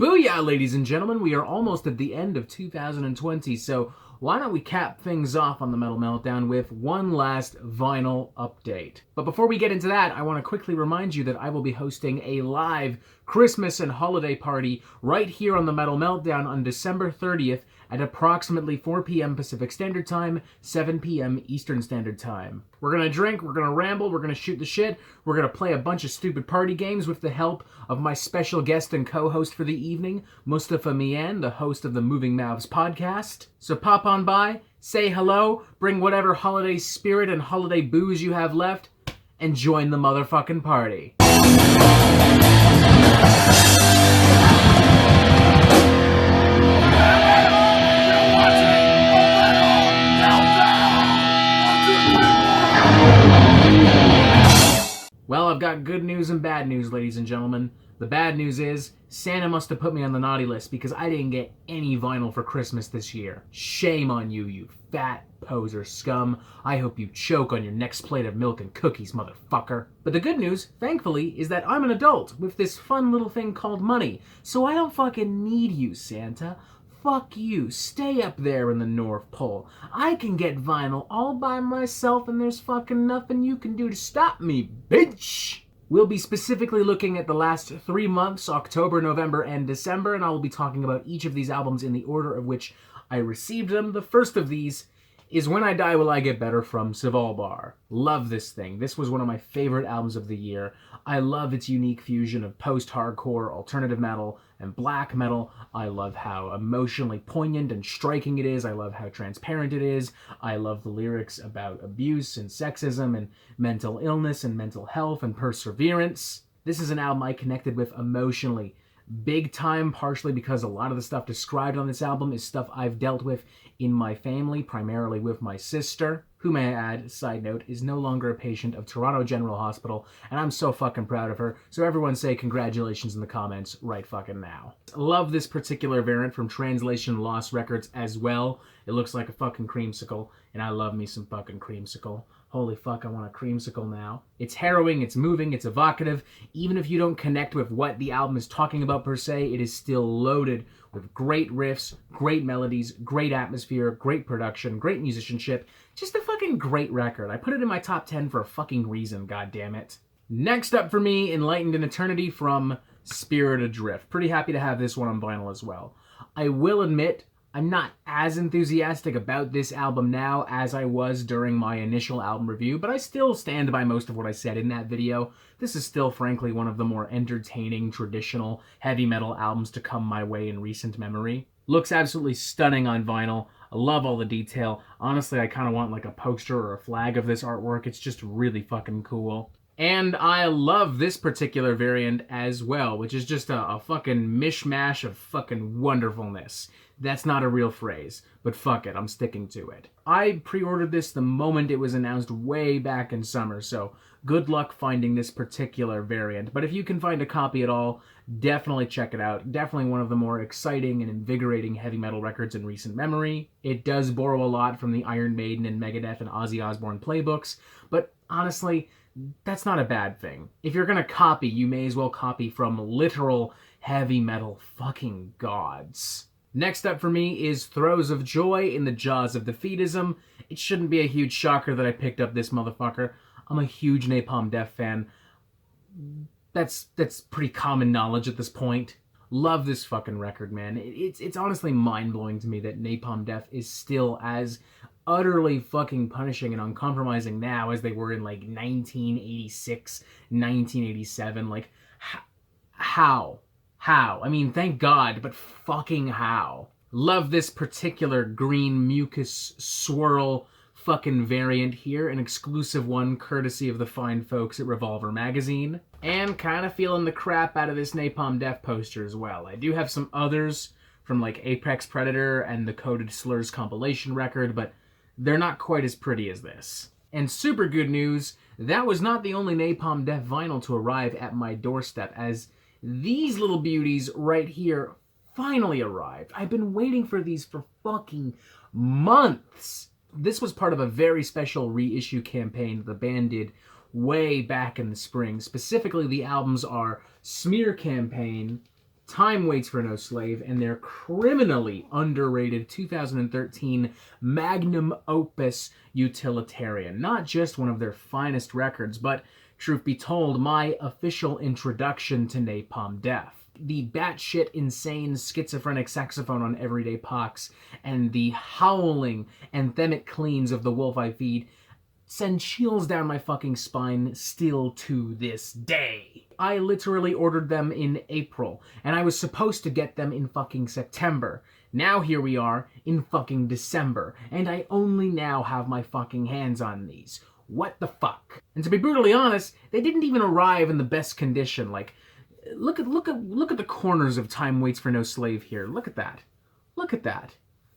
Booyah, ladies and gentlemen, we are almost at the end of 2020, so why don't we cap things off on the Metal Meltdown with one last vinyl update. But before we get into that, I want to quickly remind you that I will be hosting a live Christmas and holiday party right here on the Metal Meltdown on December 30th at approximately 4 p.m. Pacific Standard Time, 7 p.m. Eastern Standard Time. We're gonna drink, we're gonna ramble, we're gonna shoot the shit, we're gonna play a bunch of stupid party games with the help of my special guest and co-host for the evening, Mustafa Mian, the host of the Moving Mouths podcast. So pop on by, say hello, bring whatever holiday spirit and holiday booze you have left, and join the motherfucking party. Well, I've got good news and bad news, ladies and gentlemen. The bad news is, Santa must have put me on the naughty list because I didn't get any vinyl for Christmas this year. Shame on you, you fat poser scum. I hope you choke on your next plate of milk and cookies, motherfucker. But the good news, thankfully, is that I'm an adult with this fun little thing called money, so I don't fucking need you, Santa. Fuck you, stay up there in the North Pole. I can get vinyl all by myself and there's fucking nothing you can do to stop me, bitch! We'll be specifically looking at the last 3 months, October, November, and December, and I will be talking about each of these albums in the order of which I received them. The first of these is When I Die Will I Get Better from Svalbard. Love this thing. This was one of my favorite albums of the year. I love its unique fusion of post-hardcore, alternative metal, and black metal. I love how emotionally poignant and striking it is. I love how transparent it is. I love the lyrics about abuse and sexism and mental illness and mental health and perseverance. This is an album I connected with emotionally big time, partially because a lot of the stuff described on this album is stuff I've dealt with in my family, primarily with my sister, who, may I add, side note, is no longer a patient of Toronto General Hospital, and I'm so fucking proud of her, so everyone say congratulations in the comments right fucking now. Love this particular variant from Translation Lost Records as well. It looks like a fucking creamsicle, and I love me some fucking creamsicle. Holy fuck, I want a creamsicle now. It's harrowing, it's moving, it's evocative. Even if you don't connect with what the album is talking about per se, it is still loaded with great riffs, great melodies, great atmosphere, great production, great musicianship. Just a fucking great record. I put it in my top 10 for a fucking reason, goddammit. Next up for me, Enlightened in Eternity from Spirit Adrift. Pretty happy to have this one on vinyl as well. I will admit, I'm not as enthusiastic about this album now as I was during my initial album review, but I still stand by most of what I said in that video. This is still, frankly, one of the more entertaining, traditional heavy metal albums to come my way in recent memory. Looks absolutely stunning on vinyl. I love all the detail. Honestly, I kind of want like a poster or a flag of this artwork. It's just really fucking cool. And I love this particular variant as well, which is just a fucking mishmash of fucking wonderfulness. That's not a real phrase, but fuck it, I'm sticking to it. I pre-ordered this the moment it was announced way back in summer, so good luck finding this particular variant. But if you can find a copy at all, definitely check it out. Definitely one of the more exciting and invigorating heavy metal records in recent memory. It does borrow a lot from the Iron Maiden and Megadeth and Ozzy Osbourne playbooks, but honestly, that's not a bad thing. If you're gonna copy, you may as well copy from literal heavy metal fucking gods. Next up for me is Throes of Joy in the Jaws of Defeatism. It shouldn't be a huge shocker that I picked up this motherfucker. I'm a huge Napalm Death fan. That's pretty common knowledge at this point. Love this fucking record, man. It's honestly mind-blowing to me that Napalm Death is still as utterly fucking punishing and uncompromising now as they were in like 1986, 1987. Like, how? How? I mean, thank God, but fucking how? Love this particular green mucus swirl fucking variant here, an exclusive one courtesy of the fine folks at Revolver Magazine. And kind of feeling the crap out of this Napalm Death poster as well. I do have some others from like Apex Predator and the Coded Slurs compilation record, but they're not quite as pretty as this. And super good news, that was not the only Napalm Death vinyl to arrive at my doorstep, as these little beauties right here finally arrived. I've been waiting for these for fucking months. This was part of a very special reissue campaign the band did way back in the spring. Specifically, the albums are Smear Campaign Time Waits for No Slave and their criminally underrated 2013 magnum opus Utilitarian. Not just one of their finest records, but, truth be told, my official introduction to Napalm Death. The batshit insane schizophrenic saxophone on Everyday Pox and the howling anthemic cleans of The Wolf I Feed send chills down my fucking spine still to this day. I literally ordered them in April, and I was supposed to get them in fucking September. Now here we are in fucking December, and I only now have my fucking hands on these. What the fuck? And to be brutally honest, they didn't even arrive in the best condition. Like, look at the corners of Time Waits for No Slave here. Look at that. Look at that.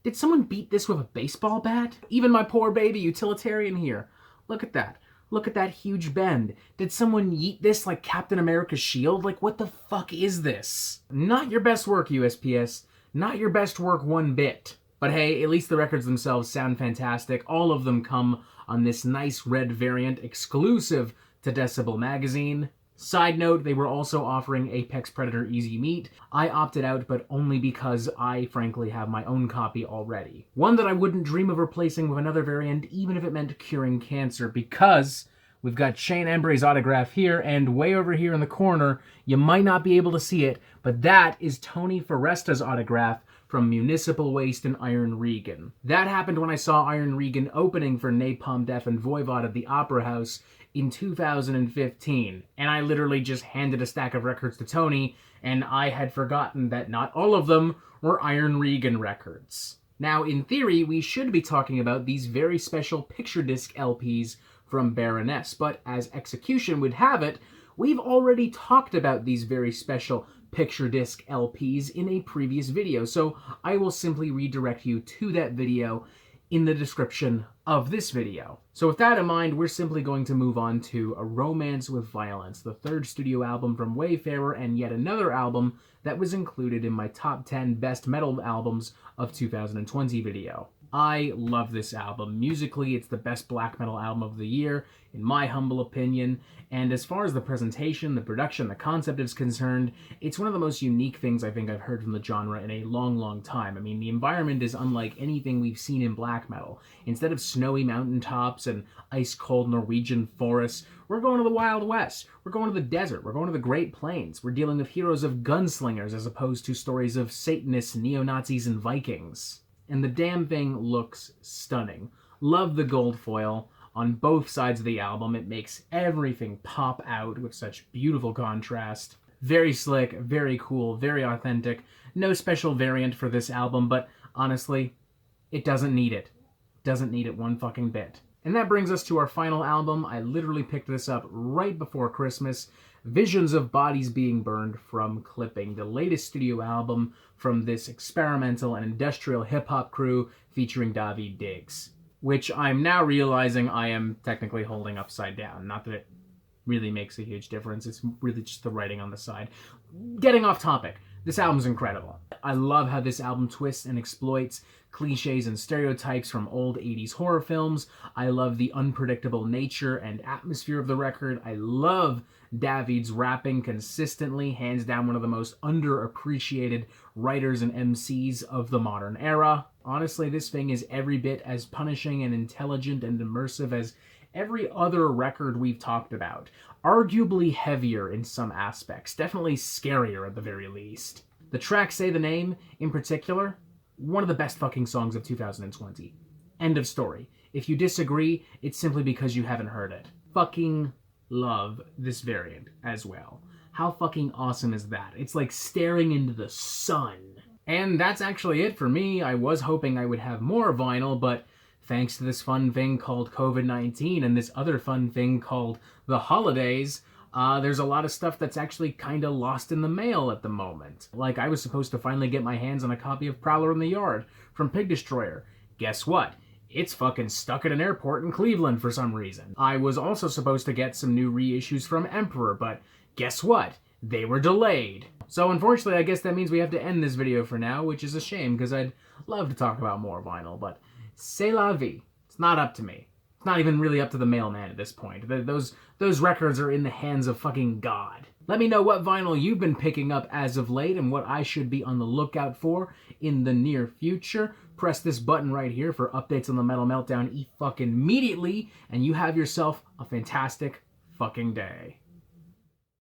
Did someone beat this with a baseball bat? Even my poor baby Utilitarian here. Look at that. Look at that huge bend. Did someone yeet this like Captain America's shield? Like, what the fuck is this? Not your best work, USPS. Not your best work one bit. But hey, at least the records themselves sound fantastic. All of them come on this nice red variant exclusive to Decibel magazine. Side note, they were also offering Apex Predator Easy Meat. I opted out, but only because I, frankly, have my own copy already. One that I wouldn't dream of replacing with another variant, even if it meant curing cancer, because we've got Shane Embre's autograph here, and way over here in the corner, you might not be able to see it, but that is Tony Foresta's autograph from Municipal Waste and Iron Regan. That happened when I saw Iron Regan opening for Napalm Death and Voivod at the Opera House in 2015, and I literally just handed a stack of records to Tony, and I had forgotten that not all of them were Iron Regan records. Now, in theory, we should be talking about these very special picture disc LPs from Baroness, but as execution would have it, we've already talked about these very special picture disc LPs in a previous video, so I will simply redirect you to that video in the description of this video. So with that in mind, we're simply going to move on to A Romance with Violence, the third studio album from Wayfarer, and yet another album that was included in my top 10 best metal albums of 2020 video. I love this album. Musically, it's the best black metal album of the year, in my humble opinion, and as far as the presentation, the production, the concept is concerned, it's one of the most unique things I think I've heard from the genre in a long, long time. I mean, the environment is unlike anything we've seen in black metal. Instead of snowy mountaintops and ice-cold Norwegian forests, we're going to the Wild West. We're going to the desert. We're going to the Great Plains. We're dealing with heroes of gunslingers as opposed to stories of Satanists, neo-Nazis, and Vikings. And the damn thing looks stunning. Love the gold foil on both sides of the album. It makes everything pop out with such beautiful contrast. Very slick, very cool, very authentic. No special variant for this album, but honestly, it doesn't need it. Doesn't need it one fucking bit. And that brings us to our final album. I literally picked this up right before Christmas. Visions of Bodies Being Burned from Clipping, the latest studio album from this experimental and industrial hip-hop crew featuring Daveed Diggs, which I'm now realizing I am technically holding upside down. Not that it really makes a huge difference, it's really just the writing on the side. Getting off topic, this album's incredible. I love how this album twists and exploits cliches and stereotypes from old 80s horror films. I love the unpredictable nature and atmosphere of the record. I love Daveed's rapping consistently, hands down one of the most underappreciated writers and MCs of the modern era. Honestly, this thing is every bit as punishing and intelligent and immersive as every other record we've talked about. Arguably heavier in some aspects, definitely scarier at the very least. The track Say the Name, in particular, one of the best fucking songs of 2020. End of story. If you disagree, it's simply because you haven't heard it. Fucking love this variant as well. How fucking awesome is that? It's like staring into the sun. And that's actually it for me. I was hoping I would have more vinyl, but thanks to this fun thing called COVID-19 and this other fun thing called the holidays, there's a lot of stuff that's actually kind of lost in the mail at the moment. Like, I was supposed to finally get my hands on a copy of Prowler in the Yard from Pig Destroyer. Guess what? It's fucking stuck at an airport in Cleveland for some reason. I was also supposed to get some new reissues from Emperor, but guess what? They were delayed. So unfortunately, I guess that means we have to end this video for now, which is a shame, because I'd love to talk about more vinyl, but c'est la vie. It's not up to me. It's not even really up to the mailman at this point. Those records are in the hands of fucking God. Let me know what vinyl you've been picking up as of late and what I should be on the lookout for in the near future. Press this button right here for updates on the Metal Meltdown fucking immediately, and you have yourself a fantastic fucking day.